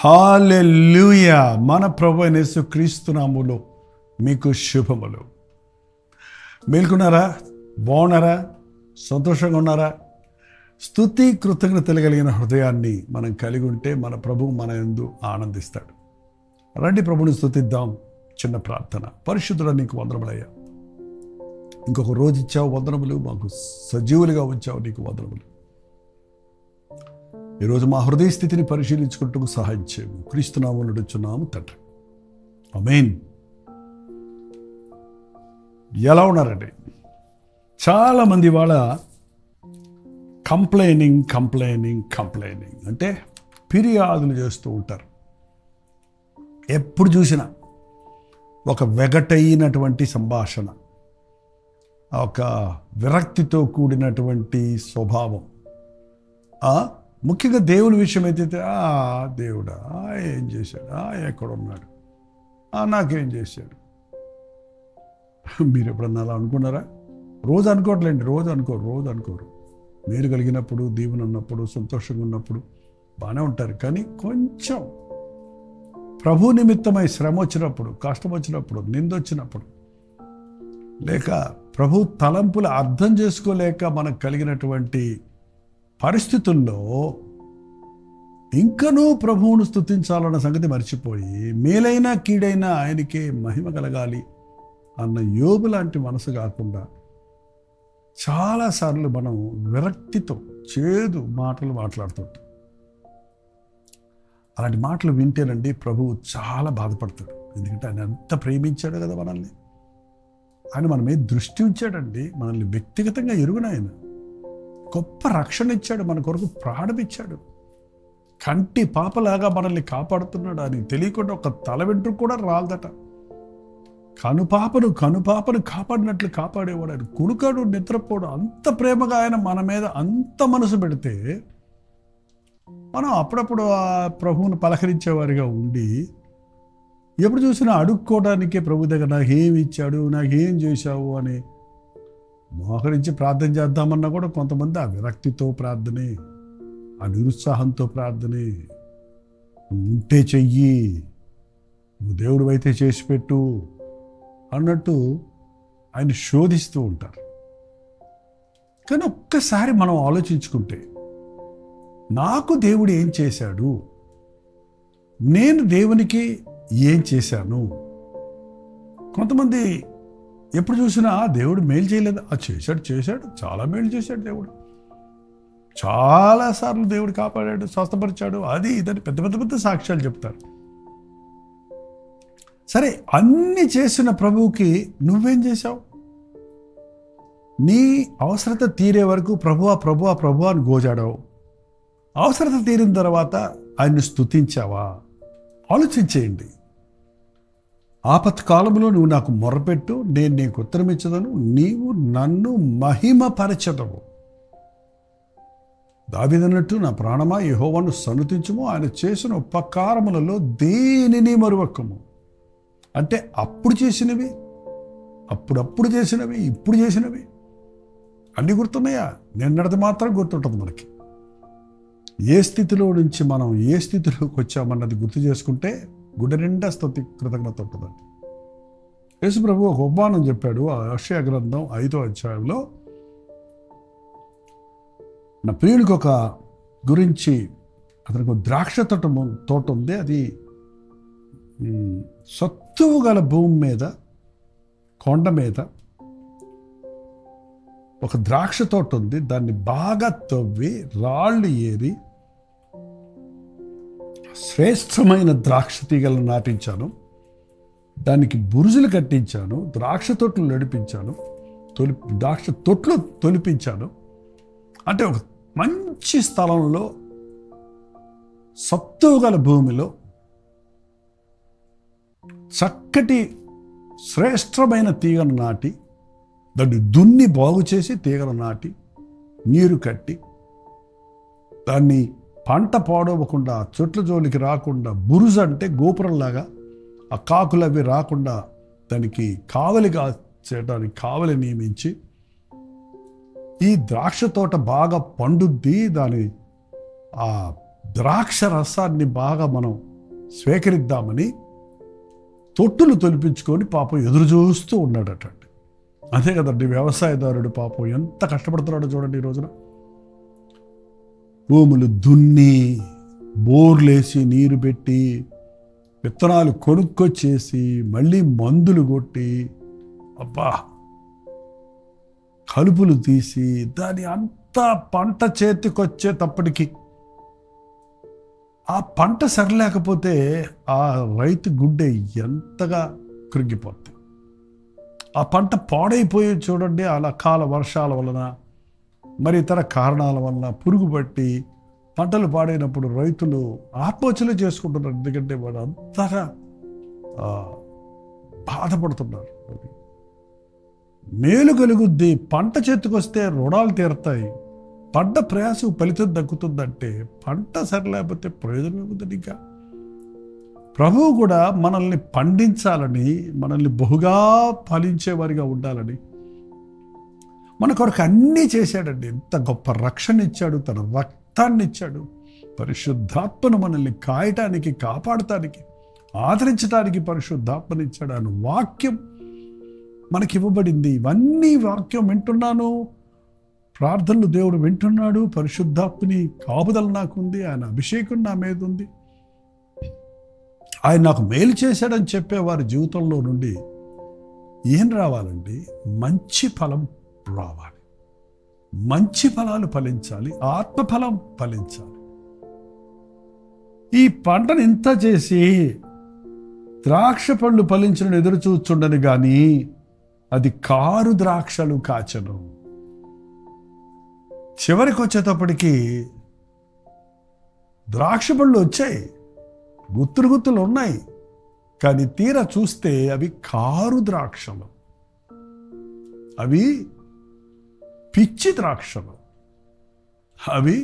హల్లెలూయా. మన ప్రభువైన యేసుక్రీస్తు నామములో మీకు శుభములు. మేల్కొన్నారా? బాగున్నారా? సంతోషంగా ఉన్నారా? స్తుతి కృతజ్ఞతలు కలిగిన హృదయాన్ని మనం కలిగి ఉంటే మన ప్రభువు మన యందు ఆనందిస్తాడు. రండి ప్రభుని స్తుతిద్దాం. చిన్న ప్రార్థన. పరిశుద్ధుడా, నీకు వందనములయ్యా. ఇంకొక రోజు ఇచ్చావు, వందనములు. మాకు సజీవులుగా ఉంచావు, నీకు వందనములు. ఈరోజు మా హృదయ స్థితిని పరిశీలించుకుంటూ సహాయం చేయము. క్రీస్తు నామములో నడుచున్నాము తండ్రి, ఆమేన్. ఎలా ఉన్నారండి? చాలామంది వాళ్ళ కంప్లైనింగ్ అంటే ఫిర్యాదులు చేస్తూ ఉంటారు. ఎప్పుడు చూసినా ఒక వెగటైనటువంటి సంభాషణ, ఒక విరక్తితో కూడినటువంటి స్వభావం. ముఖ్యంగా దేవుని విషయం అయితే దేవుడా ఏం చేశాడు, ఎక్కడున్నాడు, నాకేం చేశాడు. మీరు ఎప్పుడన్నా అలా అనుకున్నారా? రోజు అనుకోవట్లేండి, రోజు అనుకోరు. మీరు కలిగినప్పుడు, దీవెన ఉన్నప్పుడు, సంతోషంగా ఉన్నప్పుడు బాగానే ఉంటారు. కానీ కొంచెం ప్రభు నిమిత్తమై శ్రమ వచ్చినప్పుడు, కష్టం వచ్చినప్పుడు, నిందొచ్చినప్పుడు, లేక ప్రభు తలంపులు అర్థం చేసుకోలేక మనకు కలిగినటువంటి పరిస్థితుల్లో ఇంకనూ ప్రభువును స్తుతించాలన్న సంగతి మర్చిపోయి మేలైనా కీడైనా ఆయనకే మహిమ కలగాలి అన్న యోబు లాంటి మనసు కాకుండా చాలాసార్లు మనం విరక్తితో చేదు మాటలు మాట్లాడుతుంటాం. అలాంటి మాటలు వింటేనండి ప్రభువు చాలా బాధపడతాడు. ఎందుకంటే ఆయన ఎంత ప్రేమించాడు కదా మనల్ని. ఆయన మన మీద దృష్టి ఉంచాడండి. మనల్ని వ్యక్తిగతంగా ఎరుగున ఆయన గొప్ప రక్షణ ఇచ్చాడు, మన కొరకు ప్రాణం ఇచ్చాడు. కంటి పాపలాగా మనల్ని కాపాడుతున్నాడు. అని తెలియకుండా ఒక తల వెంట్రుక కూడా రాలదట. కనుపాపను కాపాడినట్లు కాపాడేవాడు ఆయన. కునుకాడు, నిద్రపోడు. అంత ప్రేమగా ఆయన మన మీద అంత మనసు పెడితే మనం అప్పుడప్పుడు ఆ ప్రభువును పలకరించేవారిగా ఉండి ఎప్పుడు చూసినా అడుక్కోవడానికే ప్రభు దగ్గర నాకేమి ఇచ్చాడు, నాకేం చేశావు అని మోకరించి ప్రార్థన చేద్దామన్నా కూడా కొంతమంది ఆ విరక్తితో ప్రార్థనే, ఆ నిరుత్సాహంతో ప్రార్థనే. నువ్వు ఉంటే చెయ్యి, నువ్వు దేవుడు అయితే చేసి పెట్టు అన్నట్టు ఆయన శోధిస్తూ ఉంటారు. కానీ ఒక్కసారి మనం ఆలోచించుకుంటే, నాకు దేవుడు ఏం చేశాడు, నేను దేవునికి ఏం చేశాను. కొంతమంది ఎప్పుడు చూసినా దేవుడు మేలు చేయలేదు, చేశాడు, చాలా మేలు చేశాడు దేవుడు, చాలాసార్లు దేవుడు కాపాడాడు, స్వస్థపరిచాడు, అది ఇదని పెద్ద సాక్ష్యాలు చెప్తారు. సరే, అన్ని చేసిన ప్రభువుకి నువ్వేం చేశావు? నీ అవసరత తీరే వరకు ప్రభువా అని గోజాడావు. అవసరత తీరిన తర్వాత ఆయన్ని స్తుతించావా? ఆలోచించేయండి. ఆపత్కాలంలో నువ్వు నాకు మొరపెట్టు, నేను నీకు ఉత్తరమిచ్చదను, నీవు నన్ను మహిమపరచదవు. దావీదన్నట్టు, నా ప్రాణమా యెహోవాను సన్నుతించుము, ఆయన చేసిన ఉపకారములలో దేనిని మరువకము. అంటే అప్పుడు చేసినవి, అప్పుడప్పుడు చేసినవి, ఇప్పుడు చేసినవి అన్నీ గుర్తున్నాయా? నిన్నటిది మాత్రం గుర్తుంటుంది మనకి. ఏ స్థితిలో నుంచి మనం ఏ స్థితిలోకి వచ్చామన్నది గుర్తు చేసుకుంటే గుడ్డ నిండా స్తుతి కృతజ్ఞత ఉంటుందండి. యేసు ప్రభు ఒక ఉపమానం చెప్పాడు. ఆ యెషయా గ్రంథం 5వ అధ్యాయంలో, నా ప్రియునికి ఒక గురించి, అతనికి ఒక ద్రాక్ష తోట ఉంది. అది సత్తువు గల భూమి మీద, కొండ మీద ఒక ద్రాక్ష తోట ఉంది. దాన్ని బాగా తవ్వి రాళ్ళు ఏరి శ్రేష్టమైన ద్రాక్ష తీగలను నాటించాను, దానికి బురుజులు కట్టించాను, ద్రాక్ష తొట్లు నడిపించాను, ద్రాక్ష తొట్లు తొలిపించాను. అంటే ఒక మంచి స్థలంలో, సత్తువు గల భూమిలో చక్కటి శ్రేష్టమైన తీగను నాటి, దాన్ని దున్ని బాగు చేసి తీగను నాటి, నీరు కట్టి, దాన్ని పంట పాడవకుండా, చెట్ల జోలికి రాకుండా, బురుజు అంటే గోపురంలాగా ఆ కాకులు అవి రాకుండా దానికి కావలిగా చేయడానికి కావలి నియమించి, ఈ ద్రాక్ష తోట బాగా పండుద్ది, దాని ఆ ద్రాక్ష రసాన్ని బాగా మనం స్వీకరిద్దామని తొట్టులు తొలిపించుకొని పాపం ఎదురు చూస్తూ ఉన్నాడట. అదే కదండి వ్యవసాయదారుడు పాపం ఎంత కష్టపడుతున్నాడో చూడండి. ఈ రోజున భూములు దున్ని, బోర్లేసి, నీరు పెట్టి, విత్తనాలు కొనుక్కొచ్చేసి, మళ్ళీ మందులు కొట్టి, అబ్బా కలుపులు తీసి, దాని అంతా పంట చేతికొచ్చేటప్పటికి ఆ పంట సరిలేకపోతే ఆ రైతు గుండె ఎంతగా కృంగిపోతుంది. ఆ పంట పాడైపోయి చూడండి, అలా అకాల వర్షాల వలన, మరి ఇతర కారణాల వలన పురుగు పట్టి పంటలు పాడైనప్పుడు రైతులు ఆత్మహత్యలు చేసుకుంటున్నారు. ఎందుకంటే వాడు అంతగా బాధపడుతున్నారు. మేలు కలుగుద్ది, పంట చేతికొస్తే రుణాలు తీరుతాయి, పడ్డ ప్రయాసం ఫలితం దక్కుతుందంటే పంట సరిలేకపోతే ప్రయోజనం ఏముంది? ఇంకా ప్రభువు కూడా మనల్ని పండించాలని, మనల్ని బహుగా ఫలించేవారిగా ఉండాలని మన కొరకు అన్నీ చేశాడండి. ఎంత గొప్ప రక్షణ ఇచ్చాడు, తన రక్తాన్ని ఇచ్చాడు, పరిశుద్ధాత్మను మనల్ని కాయటానికి, కాపాడటానికి, ఆదరించడానికి పరిశుద్ధాత్మని ఇచ్చాడు. ఆయన వాక్యం మనకి ఇవ్వబడింది. ఇవన్నీ వాక్యం వింటున్నాను, ప్రార్థనలు దేవుడు వింటున్నాడు, పరిశుద్ధాత్మని కాపుదల నాకుంది, ఆయన అభిషేకం నా మీద ఉంది, ఆయన నాకు మేలు చేశాడని చెప్పే వారి జీవితంలో నుండి ఏం రావాలండి? మంచి ఫలం రావాలి, మంచి ఫలాలు ఫలించాలి, ఆత్మఫలం ఫలించాలి. ఈ పంటను ఇంత చేసి ద్రాక్ష పళ్ళు ఫలించిన ఎదురు చూచుండని గాని అది కారు ద్రాక్షలు కాచను. చివరికి వచ్చేటప్పటికి ద్రాక్ష పళ్ళు వచ్చాయి, గుత్తులు ఉన్నాయి, కానీ తీరా చూస్తే అవి కారు ద్రాక్షలు, అవి పిచ్చి ద్రాక్షలు, అవి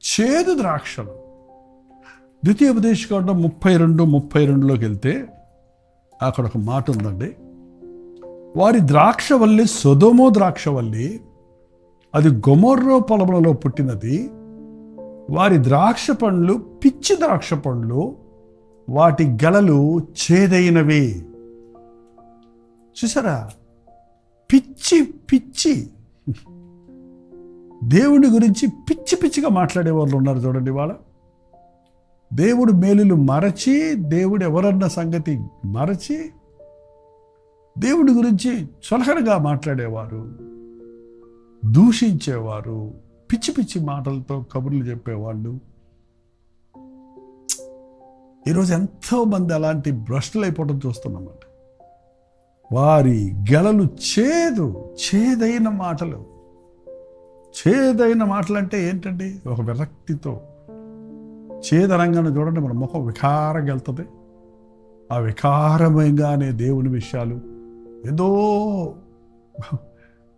చేదు ద్రాక్షలు. ద్వితీయోపదేశకాండం 32:32లోకి వెళ్తే అక్కడ ఒక మాట ఉందండి. వారి ద్రాక్షవల్లి సొదొమ ద్రాక్షవల్లి, అది గొమొర్రా పొలములలో పుట్టినది. వారి ద్రాక్ష పండ్లు పిచ్చి ద్రాక్ష పండ్లు, వాటి గెలలు చేదైనవి. చూసారా? పిచ్చి పిచ్చి దేవుడి గురించి పిచ్చి పిచ్చిగా మాట్లాడే వాళ్ళు ఉన్నారు చూడండి. వాళ్ళ దేవుడు మేలులు మరచి, దేవుడు ఎవరన్న సంగతి మరచి, దేవుడి గురించి చులకనగా మాట్లాడేవారు, దూషించేవారు, పిచ్చి పిచ్చి మాటలతో కబుర్లు చెప్పేవాళ్ళు. ఈరోజు ఎంతోమంది అలాంటి భ్రష్టులు అయిపోవడం చూస్తున్నామంట. వారి గెలలు చేదైన మాటలు. చేదైన మాటలు అంటే ఏంటండి? ఒక విరక్తితో చేదనంగానే చూడండి, మన ముఖం వికారంగా వెళ్తుంది. ఆ వికారమైనగానే దేవుని విషయాలు ఏదో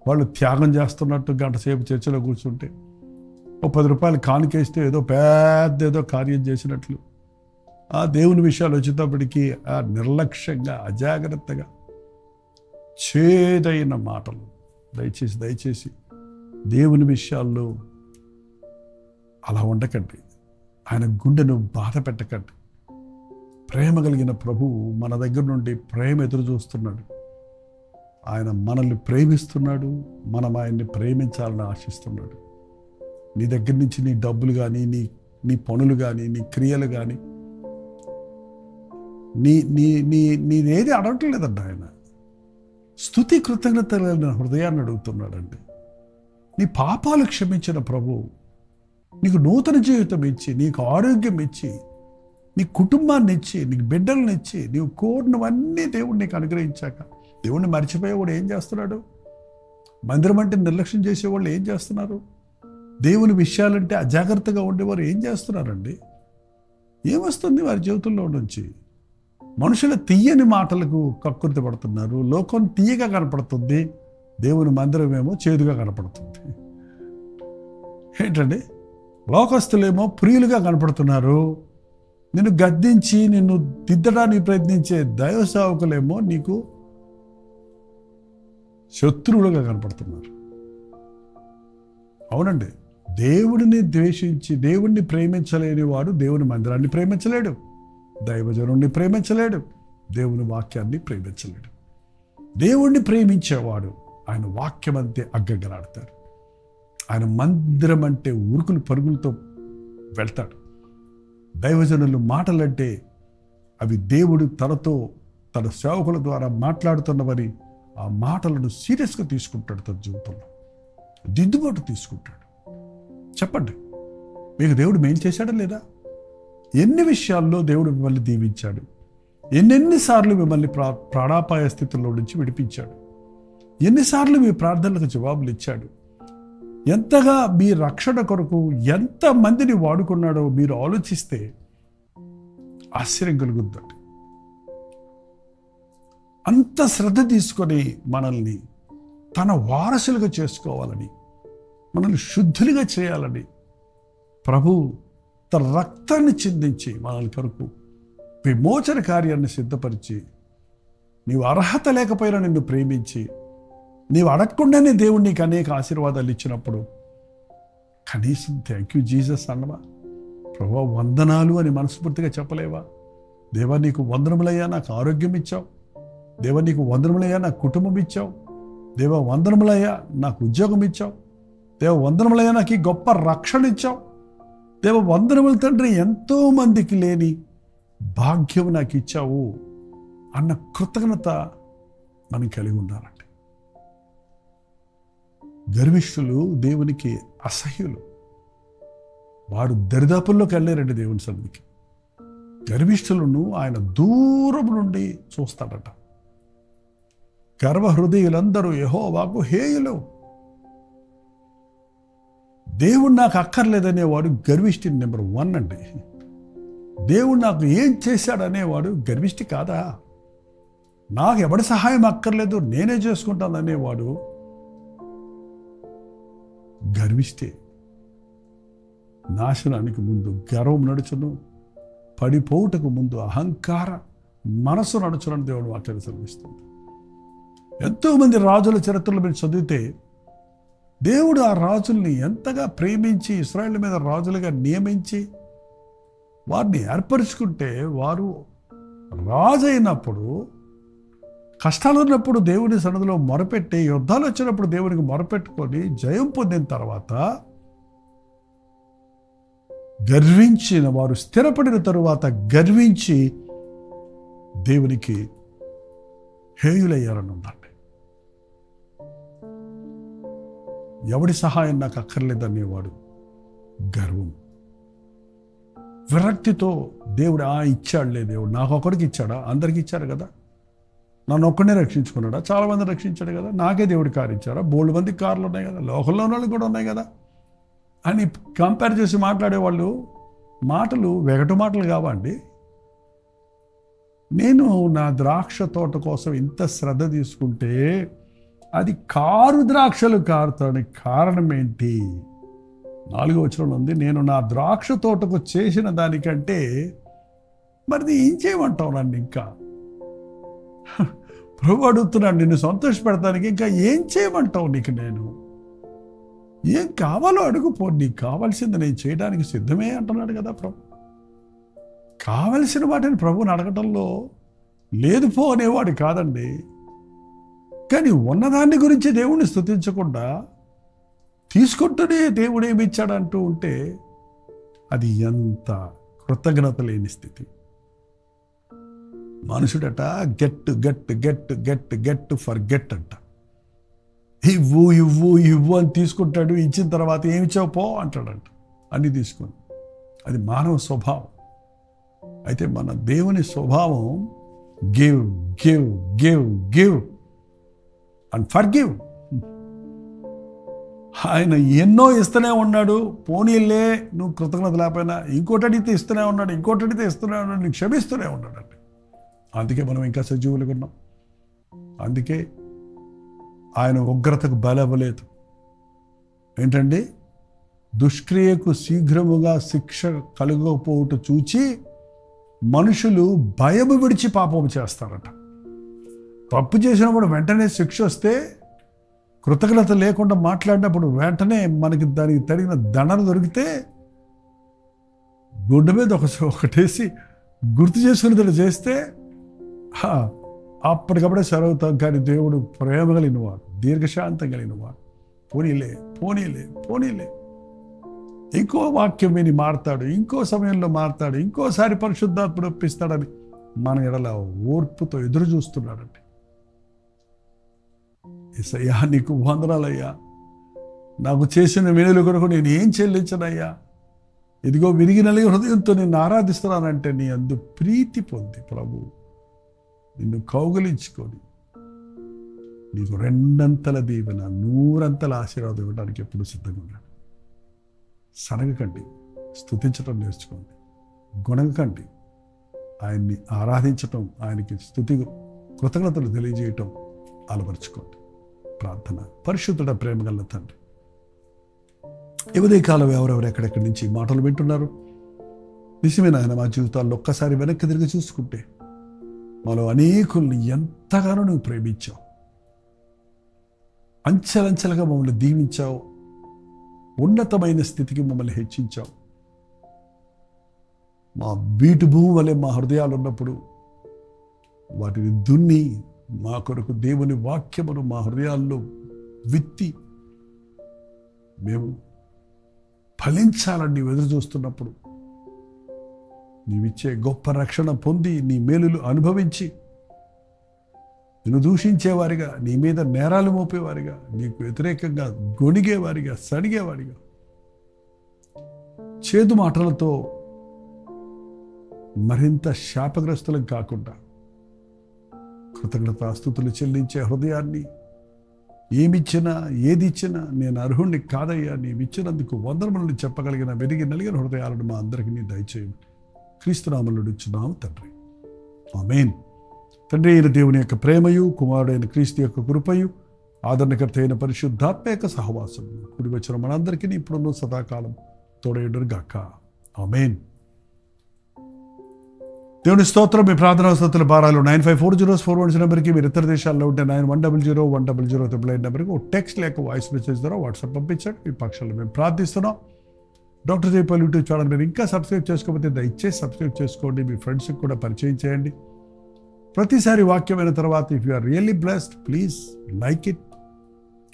వాళ్ళు త్యాగం చేస్తున్నట్టు గంట సేపు చర్చలో కూర్చుంటే, ఓ 10 రూపాయలు కానుకేస్తే ఏదో కార్యం చేసినట్లు, ఆ దేవుని విషయాలు వచ్చేటప్పటికీ ఆ నిర్లక్ష్యంగా, అజాగ్రత్తగా చేదైన మాటలు. దయచేసి దేవుని విషయాల్లో అలా ఉండకండి. ఆయన గుండెను బాధ పెట్టకండి. ప్రేమ కలిగిన ప్రభువు మన దగ్గర నుండి ప్రేమ ఎదురు చూస్తున్నాడు. ఆయన మనల్ని ప్రేమిస్తున్నాడు, మనం ఆయన్ని ప్రేమించాలని ఆశిస్తున్నాడు. నీ దగ్గర నుంచి నీ డబ్బులు కానీ, నీ పనులు కానీ, నీ క్రియలు కానీ, నీదేది అడగటం లేదండి. ఆయన స్తుతి కృతజ్ఞతల హృదయాన్ని అడుగుతున్నాడండి. నీ పాపాలు క్షమించిన ప్రభువు నీకు నూతన జీవితం ఇచ్చి, నీకు ఆరోగ్యం ఇచ్చి, నీ కుటుంబాన్ని ఇచ్చి, నీకు బిడ్డలను ఇచ్చి, నీవు కోరినవన్నీ దేవుడు నీకు అనుగ్రహించాక దేవుణ్ణి మర్చిపోయేవాడు ఏం చేస్తున్నాడు? మందిరం అంటే నిర్లక్ష్యం చేసేవాళ్ళు ఏం చేస్తున్నారు? దేవుని విషయాలంటే అజాగ్రత్తగా ఉండేవారు ఏం చేస్తున్నారండి? ఏమొస్తుంది వారి జీవితంలో నుంచి? మనుషుల తీయని మాటలకు కక్కుర్తి పడుతున్నారు. లోకం తీయగా కనపడుతుంది, దేవుని మందిరం ఏమో చేదుగా కనపడుతుంది. ఏంటండి? లోకస్తులేమో ప్రియులుగా కనపడుతున్నారు, నిన్ను గద్దించి నిన్ను దిద్దడానికి ప్రయత్నించే దైవ సేవకులేమో నీకు శత్రువులుగా కనపడుతున్నారు. అవునండి, దేవుడిని ద్వేషించి దేవుణ్ణి ప్రేమించలేని వాడు దేవుని మందిరాన్ని ప్రేమించలేడు. దైవజనుడిని ప్రేమించలేడు, దేవుని వాక్యాన్ని ప్రేమించలేడు. దేవుణ్ణి ప్రేమించేవాడు ఆయన వాక్యం అంతే అగ్గగలాడతాడు. ఆయన మందిరం అంటే ఉరుకులు పరుగులతో వెళ్తాడు. దైవజనులు మాటలంటే అవి దేవుడు తనతో తన సేవకుల ద్వారా మాట్లాడుతున్నవని ఆ మాటలను సీరియస్గా తీసుకుంటాడు. తన జీవితంలో దిద్దుబాటు తీసుకుంటాడు. చెప్పండి, మీకు దేవుడు మేలు చేశాడా లేదా? ఎన్ని విషయాల్లో దేవుడు మిమ్మల్ని దీవించాడు? ఎన్నెన్నిసార్లు మిమ్మల్ని ప్రాణాపాయ స్థితిలో నుంచి విడిపించాడు? ఎన్నిసార్లు మీ ప్రార్థనలకు జవాబులు ఇచ్చాడు? ఎంతగా మీ రక్షణ కొరకు ఎంతమందిని వాడుకున్నాడో మీరు ఆలోచిస్తే ఆశ్చర్యం కలుగుద్దండి. అంత శ్రద్ధ తీసుకొని మనల్ని తన వారసులుగా చేసుకోవాలని, మనల్ని శుద్ధులుగా చేయాలని ప్రభు తన రక్తాన్ని చిందించి మనల్ని కొరకు విమోచన కార్యాన్ని సిద్ధపరిచి, నీవు అర్హత లేకపోయినా నిన్ను ప్రేమించి, నీవు అడగకుండానే దేవుడు నీకు అనేక ఆశీర్వాదాలు ఇచ్చినప్పుడు కనీసం థ్యాంక్ యూ జీసస్ అన్నవా? ప్రభువా వందనాలు అని మనస్ఫూర్తిగా చెప్పలేవా? దేవా నీకు వందనములయ్యా నాకు ఆరోగ్యం ఇచ్చావు, దేవా నీకు వందనములయ్యా నాకు కుటుంబం ఇచ్చావు, దేవా వందనములయ్యా నాకు ఉద్యోగం ఇచ్చావు, దేవ వందనములయ్యా నాకు ఈ గొప్ప రక్షణ ఇచ్చావు, దేవ వందనముల తండ్రి ఎంతోమందికి లేని భాగ్యం నాకు ఇచ్చావు అన్న కృతజ్ఞత మనం కలిగి ఉండాలండి. గర్విష్ఠులు దేవునికి అసహ్యులు. వాడు దరిదాపుల్లోకి వెళ్ళారండి దేవుని సన్నిధికి. గర్విష్ఠులను ఆయన దూరం నుండి చూస్తాడట. గర్వ హృదయులందరూ యెహోవాకు హేయులు. దేవుడు నాకు అక్కర్లేదనేవాడు గర్విష్ఠి నెంబర్ 1 అండి. దేవుడు నాకు ఏం చేశాడనేవాడు గర్విష్ఠి కాదా? నాకు ఎవడి సహాయం అక్కర్లేదు, నేనే చేసుకుంటాను అనేవాడు గర్విష్ఠే. నాశనానికి ముందు గర్వం నడుచును, పడిపోవుటకు ముందు అహంకార మనసు నడుచునని దేవుడు వాక్యాన్ని సెలవిస్తుంది. ఎంతోమంది రాజుల చరిత్రలు మీరు చదివితే దేవుడు ఆ రాజుల్ని ఎంతగా ప్రేమించి ఇశ్రాయేలు మీద రాజులుగా నియమించి వారిని ఏర్పరుచుకుంటే, వారు రాజు అయినప్పుడు, కష్టాలు ఉన్నప్పుడు దేవుని సన్నిధిలో మొరపెట్టి, యుద్ధాలు వచ్చినప్పుడు దేవునికి మొరపెట్టుకొని జయం పొందిన తర్వాత గర్వించిన వారు స్థిరపడిన తరువాత గర్వించి దేవునికి హేయులయ్యారని ఉందండి. ఎవడి సహాయం నాకు అక్కర్లేదనేవాడు గర్వం. విరక్తితో దేవుడు ఇచ్చాడులే, దేవుడు నాకు ఒకడికి ఇచ్చాడా? అందరికి ఇచ్చారు కదా. నన్ను ఒక్కడే రక్షించుకున్నాడా? చాలా మంది రక్షించాడు కదా. నాకే దేవుడి కారు ఇచ్చారా? బోల్డ్ మంది కార్లు ఉన్నాయి కదా, లోకల్లో ఉన్న వాళ్ళు కూడా ఉన్నాయి కదా అని కంపేర్ చేసి మాట్లాడేవాళ్ళు మాటలు వెగటు మాటలు కావండి. నేను నా ద్రాక్ష తోట కోసం ఇంత శ్రద్ధ తీసుకుంటే అది కారు ద్రాక్షలు కారుతానికి కారణం ఏంటి? 4వ వచనంలో ఉంది, నేను నా ద్రాక్ష తోటకు చేసిన దానికంటే మరి ఏం చేయమంటావు నన్ను? ఇంకా ప్రభు అడుగుతున్నాడు, నిన్ను సంతోషపెడతానికి ఇంకా ఏం చేయమంటావు? నీకు నేను ఏం కావాలో అడుగుపో, నీకు కావాల్సింది నేను చేయడానికి సిద్ధమే అంటున్నాడు కదా ప్రభు. కావలసిన వాటిని ప్రభుని అడగటంలో లేదు పో అనేవాడు కాదండి. కానీ ఉన్నదాన్ని గురించి దేవుణ్ణి స్తుతించకుండా తీసుకుంటూనే దేవుడు ఏమి ఇచ్చాడంటూ ఉంటే అది ఎంత కృతజ్ఞత లేని స్థితి. మనుషుడట get get get get get for get అంట. ఇవ్వు ఇవ్వు ఇవ్వు అని తీసుకుంటాడు, ఇచ్చిన తర్వాత ఏమి ఇచ్చావు పో అంటాడంట అన్ని తీసుకొని. అది మానవ స్వభావం. అయితే మన దేవుని స్వభావం give give give give and forgive. ఆయన ఎన్నో ఇస్తూనే ఉన్నాడు, పోనీలే నువ్వు కృతజ్ఞత లేకపోయినా ఇంకోటి అడిగితే ఇస్తూనే ఉన్నాడు, ఇంకోటి అడిగితే ఇస్తూనే ఉన్నాడు, నీకు క్షమిస్తూనే ఉన్నాడు అండి. అందుకే మనం ఇంకా సజీవులుగా ఉన్నాం. అందుకే ఆయన ఉగ్రతకు బలవ్వలేదు. ఏంటండి? దుష్క్రియకు శీఘ్రముగా శిక్ష కలుగకపోవుట చూచి మనుషులు భయము విడిచి పాపము చేస్తారట. తప్పు చేసినప్పుడు వెంటనే శిక్ష వస్తే, కృతజ్ఞత లేకుండా మాట్లాడినప్పుడు వెంటనే మనకి దానికి తగిన దండన దొరికితే గుడ్డ మీద ఒకటేసి గుర్తు చేసుకునేటట్టు చేస్తే అప్పటికప్పుడే సరవుతాం. కానీ దేవుడు ప్రేమ కలిగినవాడు, దీర్ఘశాంతం కలిగినవాడు. పోనీలే ఇంకో వాక్యం విని మారతాడు, ఇంకో సమయంలో మారతాడు, ఇంకోసారి పరిశుద్ధాత్ముడు ఒప్పిస్తాడని మన ఎడల ఓర్పుతో ఎదురు చూస్తున్నాడండి. యేసయ్యా నీకు వందనాలయ్యా, నాకు చేసిన మేలుల కొరకు నేను ఏం చెల్లించనయ్యా, ఇదిగో విరిగి నలిగి హృదయంతో నిన్ను ఆరాధిస్తున్నానంటే నీ అందు ప్రీతి పొంది ప్రభు నిన్ను కౌగలించుకొని నీకు 2 దీవెన 100 ఆశీర్వాదం ఇవ్వడానికి ఎప్పుడు సిద్ధంగా ఉన్నాడు. సనగకండి, స్తుతించటం నేర్చుకోండి. గుణగకండి, ఆయన్ని ఆరాధించటం, ఆయనకి స్తుతి కృతజ్ఞతలు తెలియజేయటం అలవరుచుకోండి. ప్రార్థన. పరిశుద్ధుడ ప్రేమగల తండ్రి, ఈ ఉదయకాలం ఎవరెవరు ఎక్కడెక్కడి నుంచి మాటలు వింటున్నారు, నిజమైన ఆయన మా జీవితాల్లో ఒక్కసారి వెనక్కి తిరిగి చూసుకుంటే మాలో అనేకుల్ని ఎంతగానో నువ్వు ప్రేమించావు, అంచెలంచెలుగా మమ్మల్ని దీవించావు, ఉన్నతమైన స్థితికి మమ్మల్ని హెచ్చించావు. మా బీటు భూమి వలె మా హృదయాలు ఉన్నప్పుడు వాటిని దున్ని మా కొరకు దేవుని వాక్యమును మా హృదయాల్లో విత్తి మేము ఫలించాలని నీవు ఎదురు చూస్తున్నప్పుడు నీవిచ్చే గొప్ప రక్షణ పొంది నీ మేలులు అనుభవించి నిన్ను దూషించేవారిగా, నీ మీద నేరాలు మోపేవారిగా, నీకు వ్యతిరేకంగా గొణిగేవారిగా, సడిగేవారిగా, చేదు మాటలతో మరింత శాపగ్రస్తులం కాకుండా కృతజ్ఞతాస్తుతులు చెల్లించే హృదయాన్ని, ఏమిచ్చినా ఏది ఇచ్చినా నేను అర్హుణ్ణి కాదయ్యా, నీవిచ్చినందుకు వందనములను చెప్పగలిగిన వెరిగి నలిగిన హృదయాలను మా అందరికీ నీ దయచేయండి. క్రీస్తునామములో అడుగుచున్నాము తండ్రి, ఆమేన్. తండ్రి అయిన దేవుని యొక్క ప్రేమయు, కుమారుడైన క్రీస్తు యొక్క కృపయు, ఆదరణకర్త అయిన పరిశుద్ధాత్మ యొక్క సహవాసము కూడి వచ్చిన మనందరికీ ఇప్పుడున్న సదాకాలం తోడేయుడును గాక. ఆమేన్. దేవుని స్తోత్రం. మీ ప్రార్థనా స్తోత్రాల భారాలు 954041 నెంబర్కి, మీరు ఇతర దేశాల్లో ఉంటే 91001008 నెంబర్కి ఒక టెక్స్ట్ లేక వాయిస్ మెసేజ్ ద్వారా వాట్సాప్ పంపించండి. మీ పక్షాల్లో మేము ప్రార్థిస్తున్నాం. డాక్టర్ జైపాల్ యూట్యూబ్ ఛానల్ మీరు ఇంకా సబ్స్క్రైబ్ చేసుకోకపోతే దయచేసి సబ్స్క్రైబ్ చేసుకోండి. మీ ఫ్రెండ్స్కి కూడా పరిచయం చేయండి. ప్రతిసారి వాక్యమైన తర్వాత if you are really blessed, please like it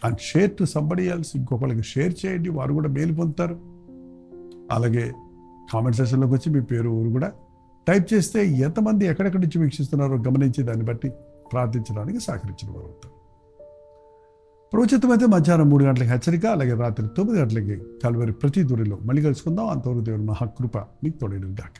and share to somebody else. ఇంకొకరికి షేర్ చేయండి, వారు కూడా మేలు పొందుతారు. అలాగే కామెంట్ సెక్షన్లోకి వచ్చి మీ పేరు, ఊరు కూడా టైప్ చేస్తే ఎంతమంది ఎక్కడెక్కడి నుంచి వీక్షిస్తున్నారో గమనించి దాన్ని బట్టి ప్రార్థించడానికి సహకరించిన వారు అవుతారు. ప్రోచితమైతే మధ్యాహ్నం 3 గంటలకి హెచ్చరిక, అలాగే రాత్రి 9 గంటలకి కల్వరి ప్రతి దూరిలో మళ్ళీ కలుసుకుందాం. అంతవరకు దేవుని మహాకృప మీకు తోడేను గాక.